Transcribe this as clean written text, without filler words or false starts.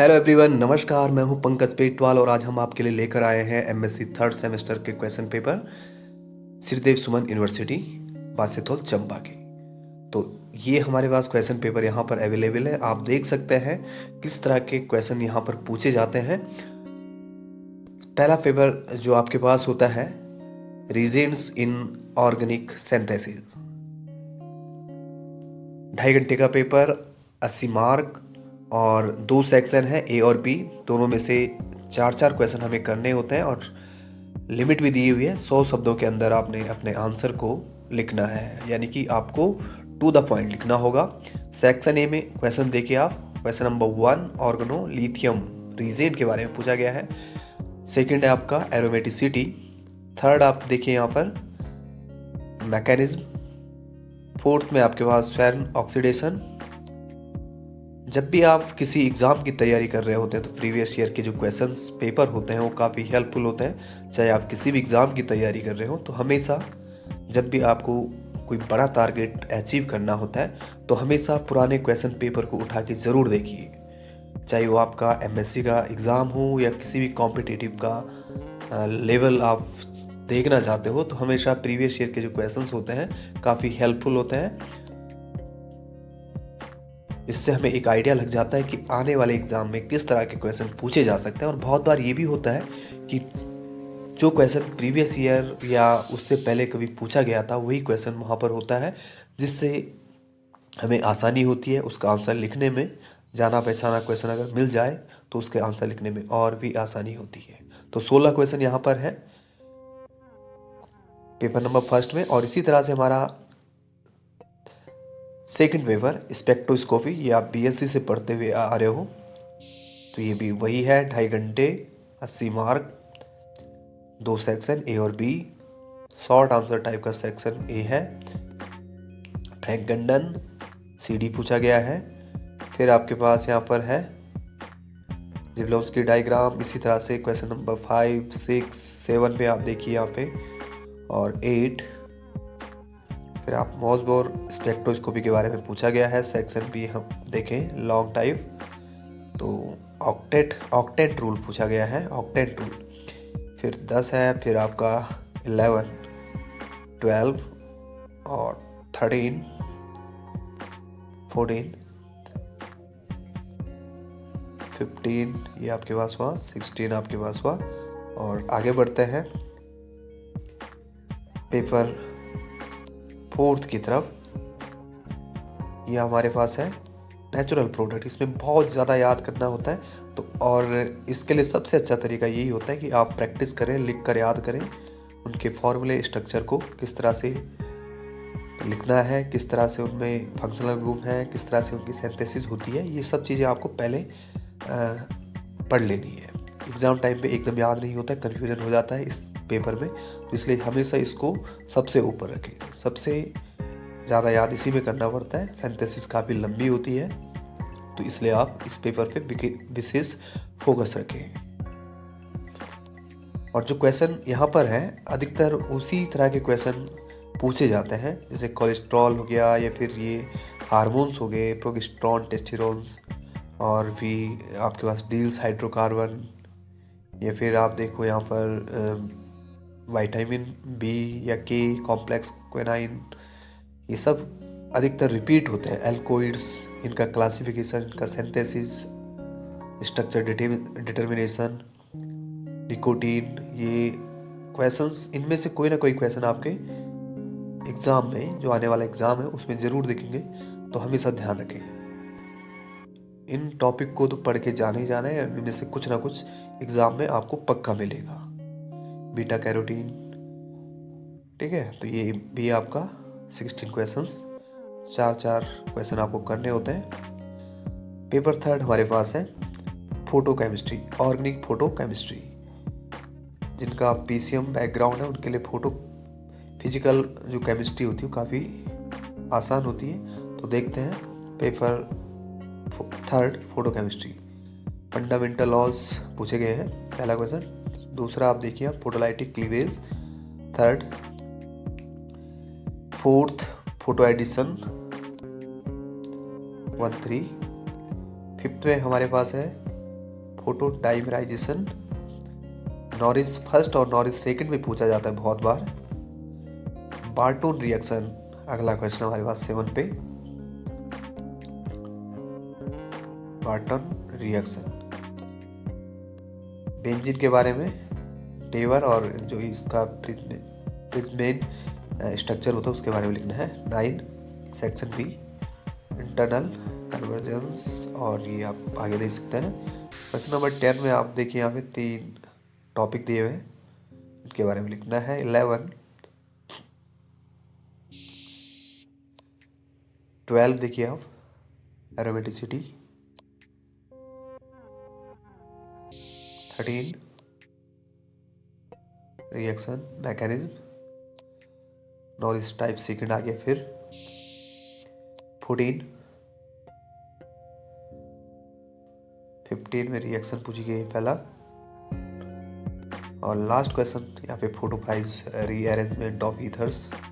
Hello everyone, नमस्कार। मैं हूं पंकज पेटवाल और आज हम आपके लिए लेकर आए हैं एमएससी थर्ड सेमेस्टर के क्वेश्चन पेपर श्रीदेव सुमन यूनिवर्सिटी बासेथोल चंबा के। तो ये हमारे पास क्वेश्चन पेपर यहाँ पर अवेलेबल है। आप देख सकते हैं किस तरह के क्वेश्चन यहाँ पर पूछे जाते हैं। पहला पेपर जो आपके पास होता है, रीजन्स इन ऑर्गेनिक सिंथेसिस, 2.5 घंटे का पेपर, 80 मार्क और 2 सेक्शन है, ए और बी। दोनों में से 4 क्वेश्चन हमें करने होते हैं और लिमिट भी दी हुई है। 100 शब्दों के अंदर आपने अपने आंसर को लिखना है, यानी कि आपको टू द पॉइंट लिखना होगा। सेक्शन ए में क्वेश्चन देखिए आप। Question number 1, oregano lithium regen के बारे में पूछा गया है। सेकंड है आपका एरोमेटिसिटी। थर्ड आप देखिए यहाँ पर मैकेनिज्म। फोर्थ में आपके पास फेरन ऑक्सीडेशन। जब भी आप किसी एग्ज़ाम की तैयारी कर रहे होते हैं तो प्रीवियस ईयर के जो क्वेश्चंस पेपर होते हैं वो काफ़ी हेल्पफुल होते हैं। चाहे आप किसी भी एग्ज़ाम की तैयारी कर रहे हो तो हमेशा जब भी आपको कोई बड़ा टारगेट अचीव करना होता है तो हमेशा पुराने क्वेश्चन पेपर को उठा के ज़रूर देखिए। चाहे वो आपका एमएससी का एग्ज़ाम हो या किसी भी कॉम्पिटिटिव का लेवल आप देखना चाहते हो तो हमेशा प्रीवियस ईयर के जो क्वेश्चंस होते हैं काफ़ी हेल्पफुल होते हैं। इससे हमें एक आइडिया लग जाता है कि आने वाले एग्ज़ाम में किस तरह के क्वेश्चन पूछे जा सकते हैं। और बहुत बार ये भी होता है कि जो क्वेश्चन प्रीवियस ईयर या उससे पहले कभी पूछा गया था वही क्वेश्चन वहाँ पर होता है, जिससे हमें आसानी होती है उसका आंसर लिखने में। जाना पहचाना क्वेश्चन अगर मिल जाए तो उसके आंसर लिखने में और भी आसानी होती है। तो 16 क्वेश्चन यहाँ पर है पेपर नंबर फर्स्ट में। और इसी तरह से हमारा सेकंड पेपर स्पेक्ट्रोस्कोपी, ये आप बीएससी से पढ़ते हुए आ रहे हो तो ये भी वही है। 2.5 घंटे, 80 मार्क, 2 सेक्शन ए और बी। शॉर्ट आंसर टाइप का सेक्शन ए है। फ्रैंक गंडन सीडी पूछा गया है। फिर आपके पास यहाँ पर है ज़िब्लोव्स्की डायग्राम। इसी तरह से क्वेश्चन नंबर 5, 6, 7 पे आप देखिए यहाँ पे, और 8। फिर आप मॉसबोर स्पेक्ट्रोस्कोपी के बारे में पूछा गया है। सेक्शन बी हम देखें लॉन्ग टाइप, तो ऑक्टेट रूल पूछा गया है, ऑक्टेट रूल। फिर 10 है। फिर आपका 11, 12 और 13, 14, 15 ये आपके पास हुआ, 16 आपके पास हुआ। और आगे बढ़ते हैं पेपर फोर्थ की तरफ। ये हमारे पास है नेचुरल प्रोडक्ट। इसमें बहुत ज़्यादा याद करना होता है तो, और इसके लिए सबसे अच्छा तरीका यही होता है कि आप प्रैक्टिस करें, लिख कर याद करें उनके फॉर्मूले स्ट्रक्चर को, किस तरह से लिखना है, किस तरह से उनमें फंक्शनल ग्रुप है, किस तरह से उनकी सिंथेसिस होती है। ये सब चीज़ें आपको पहले पढ़ लेनी है। एग्ज़ाम टाइम पे एकदम याद नहीं होता है, कन्फ्यूजन हो जाता है इस पेपर में, तो इसलिए हमेशा इसको सबसे ऊपर रखें। सबसे ज़्यादा याद इसी में करना पड़ता है। सिंथेसिस काफ़ी लंबी होती है तो इसलिए आप इस पेपर पे विशेष फोकस रखें। और जो क्वेश्चन यहाँ पर है अधिकतर उसी तरह के क्वेश्चन पूछे जाते हैं, जैसे कोलेस्ट्रॉल हो गया या फिर ये हार्मोन्स हो गए, प्रोजेस्टेरोन, टेस्टोस्टेरोन्स, और भी आपके पास डील्स हाइड्रोकार्बन, या फिर आप देखो यहाँ पर विटामिन बी या के कॉम्प्लेक्स क्विनाइन, ये सब अधिकतर रिपीट होते हैं। एल्कोइड्स, इनका क्लासिफिकेशन, इनका सिंथेसिस, स्ट्रक्चर डिटर्मिनेशन, निकोटीन, ये क्वेश्चंस, इनमें से कोई ना कोई क्वेश्चन आपके एग्ज़ाम में, जो आने वाला एग्ज़ाम है उसमें ज़रूर दिखेंगे, तो हमेशा ध्यान रखें। इन टॉपिक को तो पढ़ के जाना ही जाना है, इनमें से कुछ ना कुछ एग्ज़ाम में आपको पक्का मिलेगा। बीटा कैरोटीन, ठीक है। तो ये भी आपका 16 क्वेश्चंस, 4 क्वेश्चन आपको करने होते हैं। पेपर थर्ड हमारे पास है photo chemistry, organic photo chemistry. जिनका पीसीएम बैकग्राउंड है उनके लिए फोटो फिजिकल जो केमिस्ट्री होती है वो काफ़ी आसान होती है। तो देखते हैं paper third photo chemistry. Fundamental laws पूछे गए हैं, पहला क्वेश्चन। दूसरा आप देखिए photolytic cleavage. Third, fourth photo addition 1, 3। Fifth में हमारे पास है फोटो डाइमराइजेशन नॉरिस फर्स्ट और नॉरिस सेकंड में पूछा जाता है बहुत बार। बार्टोन रिएक्शन अगला क्वेश्चन हमारे पास 7 पे। बार्टन रिएक्शन बेंजीन के बारे में, टेवर और जो इसका प्रिज्मेन स्ट्रक्चर होता है उसके बारे में लिखना है। 9 सेक्शन बी इंटरनल कन्वर्जेंस, और ये आप आगे देख सकते हैं। क्वेश्चन नंबर 10 में आप देखिए यहाँ पे 3 टॉपिक दिए हुए हैं, इनके बारे में लिखना है। 11 12 देखिए आप aromaticity. 13 reaction mechanism, Norrish type second आ गया। फिर 15 में रिएक्शन पूछी गई पहला, और लास्ट क्वेश्चन यहाँ पे photo price rearrangement of ethers.